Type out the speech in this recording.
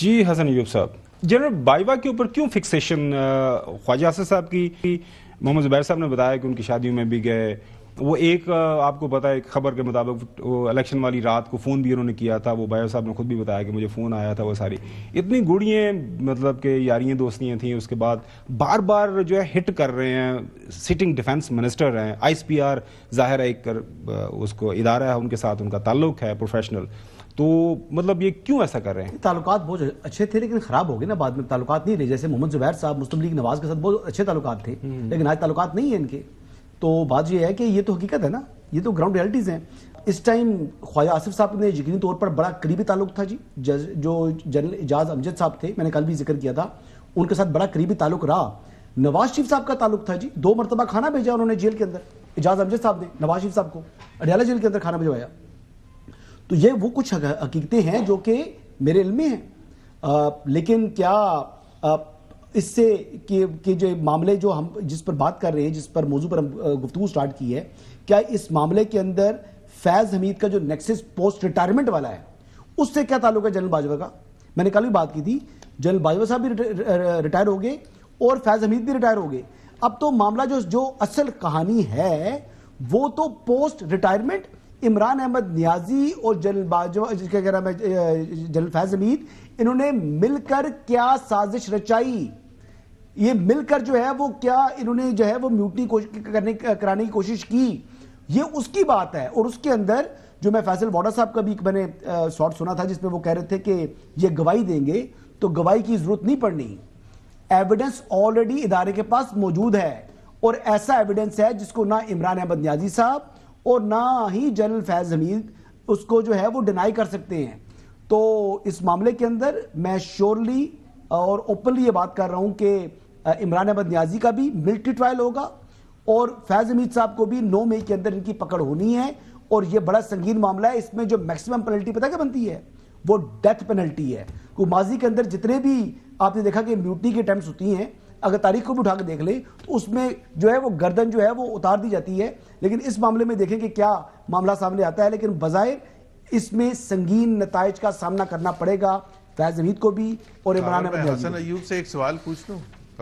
جی حسن ایوب صاحب، جنرل بائیوا کے اوپر کیوں فکسیشن؟ خواجہ آصف صاحب کی محمد زبیر صاحب نے بتایا کہ ان کی شادیوں میں بھی گئے. وہ ایک آپ کو پتا ہے ایک خبر کے مطابق وہ الیکشن والی رات کو فون بھی انہوں نے کیا تھا. وہ بائیوا صاحب نے خود بھی بتایا کہ مجھے فون آیا تھا. وہ ساری اتنی گوڑیاں مطلب کہ یاریاں دوستیاں تھیں. اس کے بعد بار بار جو ہے ہٹ کر رہے ہیں. سٹنگ ڈیفنس منسٹر ہیں, آئی ایس پی آر ظاہر ہے ایک اس کو ادارہ ہے, ان کے ساتھ ان کا تعلق ہے پروفیشنل. تو مطلب یہ کیوں ایسا کر رہے ہیں؟ تعلقات بہت اچھے تھے لیکن خراب ہو گئے نا بعد میں. تعلقات نہیں رہے. جیسے محمد زبیر صاحب مسلم لیگ نواز کے ساتھ بہت اچھے تعلقات تھے لیکن آج تعلقات نہیں ہیں ان کے. تو بات یہ ہے کہ یہ تو حقیقت ہے نا, یہ تو گراؤنڈ ریالٹیز ہیں. اس ٹائم خواجہ آصف صاحب نے یقینی طور پر بڑا قریبی تعلق تھا جی. جو جنرل اعجاز امجد صاحب تھے, میں نے کل بھی ذکر کیا تھا, ان کے ساتھ بڑا قریبی تعلق رہا. نواز شریف صاحب کا تعلق تھا جی. 2 مرتبہ کھانا بھیجا انہوں نے جیل کے اندر. اعجاز امجد صاحب نے نواز شریف صاحب کو اڈیالہ جیل کے اندر کھانا بھجوایا. تو یہ وہ کچھ حقیقتیں ہیں جو کہ میرے علم میں ہیں. لیکن کیا اس سے کہ جو معاملے جو ہم جس پر بات کر رہے ہیں, جس پر موضوع پر ہم گفتگو سٹارٹ کی ہے, کیا اس معاملے کے اندر فیض حمید کا جو نیکسس پوسٹ ریٹائرمنٹ والا ہے اس سے کیا تعلق ہے جنرل باجوہ کا؟ میں نے کل بھی بات کی تھی, جنرل باجوہ صاحب بھی ریٹائر ہو گئے اور فیض حمید بھی ریٹائر ہو گئے. اب تو معاملہ جو اصل کہانی ہے وہ تو پوسٹ ریٹائرمنٹ عمران احمد نیازی اور جنرل باجوہ جنرل فیض حمید انہوں نے مل کر کیا سازش رچائی. یہ مل کر جو ہے وہ کیا انہوں نے جو ہے وہ میوٹنی کرانے کی کوشش کی, یہ اس کی بات ہے. اور اس کے اندر جو میں فیصل واڈا صاحب کا بھی میں نے شارٹ سنا تھا جس میں وہ کہہ رہے تھے کہ یہ گواہی دیں گے تو گواہی کی ضرورت نہیں پڑنی. ایویڈنس آلریڈی ادارے کے پاس موجود ہے اور ایسا ایویڈنس ہے جس کو نہ عمران احمد نیازی صاحب اور نہ ہی جنرل فیض حمید اس کو جو ہے وہ ڈینائی کر سکتے ہیں. تو اس معاملے کے اندر میں شیورلی اور اوپنلی یہ بات کر رہا ہوں کہ عمران احمد نیازی کا بھی ملٹری ٹرائل ہوگا اور فیض حمید صاحب کو بھی 9 مئی کے اندر ان کی پکڑ ہونی ہے. اور یہ بڑا سنگین معاملہ ہے. اس میں جو میکسیمم پینلٹی پتہ کیا بنتی ہے, وہ ڈیتھ پینلٹی ہے. کو ماضی کے اندر جتنے بھی آپ نے دیکھا کہ میوٹنی کے اٹیمپٹس ہوتی ہیں, اگر تاریخ کو بھی اٹھا کے دیکھ لیں تو اس میں جو ہے وہ گردن جو ہے وہ اتار دی جاتی ہے. لیکن اس معاملے میں دیکھیں کہ کیا معاملہ سامنے آتا ہے. لیکن بظاہر اس میں سنگین نتائج کا سامنا کرنا پڑے گا فیض حمید کو بھی اور عمران احمد. حسن ایوب سے ایک سوال پوچھ لوں.